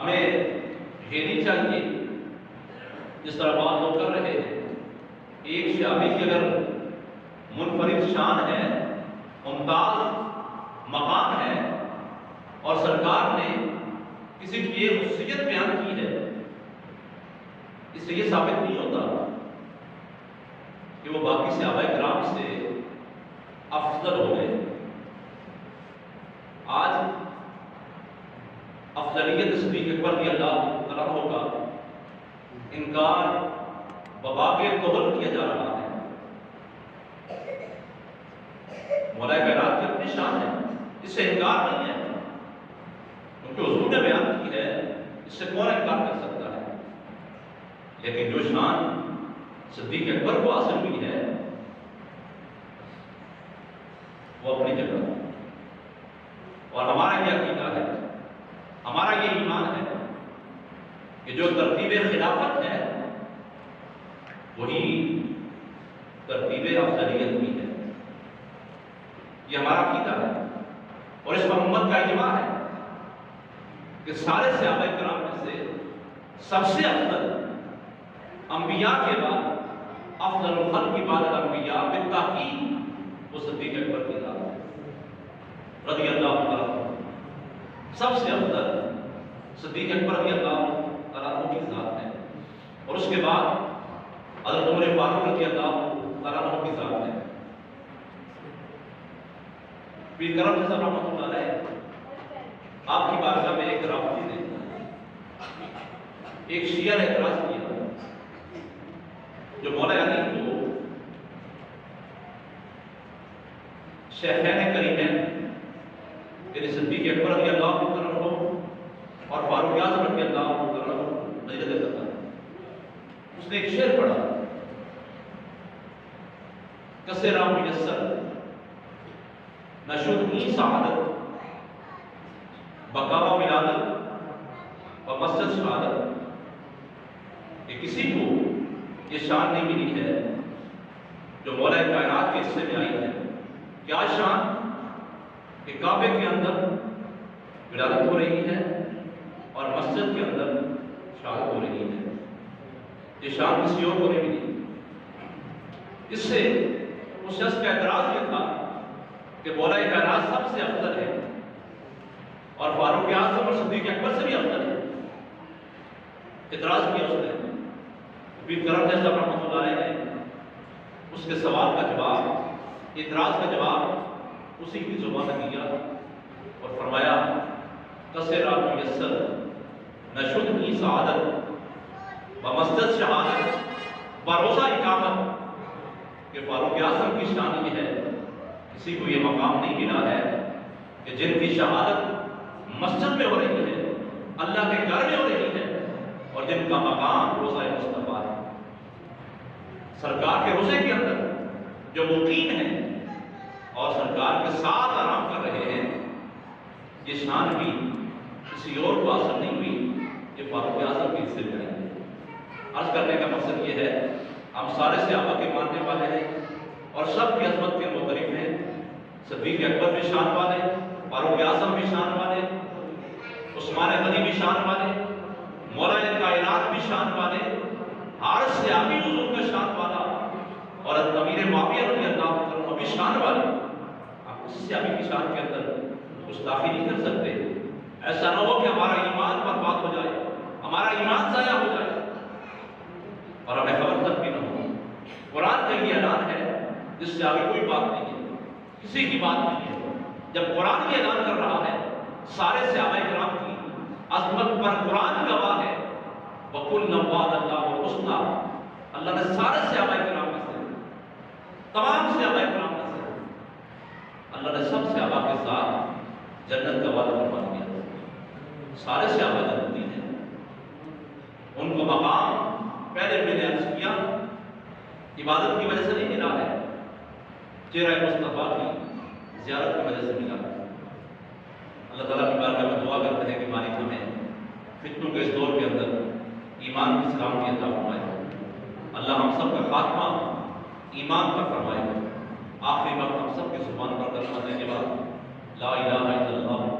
ہمیں یہ نہیں چاہیے جس طرح بات لوگ کر رہے ہیں ایک شعبے کی اگر منفرد شان ہے، ممتاز مقام ہے اور سرکار نے کسی کی یہ خصوصیت بیان کی ہے، اس سے یہ ثابت نہیں ہوتا کہ وہ باقی صحابہ کرام سے افضل ہو گئے۔ آج افضلیت صدیق اکبر رضی اللہ عنہ کا انکار بباب قبول کیا جا رہا ہے۔ مولا کائنات کی اپنی شان ہے، اس سے انکار نہیں ہے، کیونکہ حضور نے بیان کی ہے، اس سے کون انکار کر سکتا ہے؟ لیکن جو شان صدیق اکبر کو حاصل ہوئی ہے وہ اپنی جگہ، اور ہمارا یہ عقیدہ ہے، ہمارا یہ ایمان ہے کہ جو ترتیب خلافت ہے وہی ترتیب افضلیت بھی ہے۔ یہ ہمارا عقیدہ ہے اور اس پر امت کا اجماع ہے کہ سارے صحابہ کرام میں سے سب سے افضل انبیاء کے بعد افضل الخلق کی بعد الانبیاء بالتحقیق وہ صدیق اکبر کی ذات ہے رضی اللہ عنہ۔ سب سے افضل صدیق اکبر رضی اللہ عنہ کی ذات ہے، اور اس کے بعد حضرت عمر فاروق رضی اللہ عنہ کی ذات ہے۔ پیر کرم صاحب رحمۃ اللہ علیہ آپ کی بارگاہ میں ایک رافضی نے ایک شیعہ نے اعتراض کیا جو مولا علی کو شیخین کریمین یعنی صدیق اکبر رضی اللہ عنہ اور فاروق اعظم رضی اللہ عنہ نظر دیتا تھا۔ اس نے ایک شعر پڑھا، کسرا میسر نشد این سعادت بقا و ولادت و مسجد شہادت، کہ کسی کو یہ شان نہیں ملی ہے جو مولا کائنات کے حصے میں آئی ہے۔ کیا شان؟ کہ کعبے کے اندر ولادت ہو رہی ہے اور مسجد کے اندر شہادت ہو رہی ہے۔ یہ شان کسی اور کو نہیں ملی۔ اس سے اس شخص کا اعتراض یہ تھا کہ مولا کائنات سب سے افضل ہے اور فاروق اعظم اور صدیق اکبر سے بھی افضل ہے۔ اعتراض کیا اس نے۔ پیر کرم صاحب رحمۃ اللہ علیہ نے اس کے سوال کا جواب، اعتراض کا جواب اسی کی زبان میں دیا اور فرمایا کسرا میسر نشد کی سعادت بمسجد شہادت بروزہ اقامت، کہ فاروق اعظم کی شان یہ ہے کسی کو یہ مقام نہیں ملا ہے کہ جن کی شہادت مسجد میں ہو رہی ہے، اللہ کے گھر میں ہو رہی ہے، اور جن کا مقام روزہ مصطفیٰ ہے، سرکار کے روزے کے اندر جو مقیم ہیں اور سرکار کے ساتھ آرام کر رہے ہیں۔ یہ شان بھی کسی اور کو حاصل نہیں ہوئی، یہ فاروق اعظم کی حصے میں ہے۔ عرض کرنے کا مقصد یہ ہے ہم سارے صحابہ کے ماننے والے ہیں اور سب کی عظمت کے معترف ہیں۔ صدیق اکبر بھی شان والے، فاروق اعظم بھی شان والے، عثمان غنی بھی شان والے، مولا کائنات بھی شان والے، ہر صحابی حضور کا شان والا، اور امیر معاویہ رضی اللہ عنہ بھی شان والے۔ آپ کسی صحابی کی شان کے اندر گستاخی نہیں کر سکتے۔ ایسا نہ ہو کہ ہمارا ایمان برباد ہو جائے، ہمارا ایمان ضائع ہو جائے اور ہمیں خبر تک بھی نہ ہو۔ قرآن کا یہ اعلان ہے جس سے آگے کوئی بات نہیں ہے، کسی کی بات نہیں ہے۔ جب قرآن یہ اعلان کر رہا ہے سارے صحابہ کرام کی عظمت پر قرآن گواہ ہے، وَقُلْنَا وَعَدَ اللَّهُ الْحُسْنَىٰ، اللہ نے سارے صحابہ کرام میں سے، تمام صحابہ کرام میں سے اللہ نے سب صحابہ کے ساتھ جنت کا وعدہ فرما دیا۔ سارے صحابہ جنتی ہیں، ان کو مقام پہلے میں نے عرض کیا عبادت کی وجہ سے نہیں ملا ہے، چہرہ مصطفیٰ کی زیارت کی وجہ سے ملا ہے۔ اللہ تعالیٰ کی بارگاہ میں دعا کرتے ہیں کہ مالک ہمیں فتنوں کے اس دور کے اندر ایمان کی سلامتی عطا فرمائے۔ اللہ ہم سب کا خاتمہ ایمان کا فرمائے۔ آخری وقت ہم سب کی زبان پر کلمہ دینے کے بعد لا الہ الا اللہ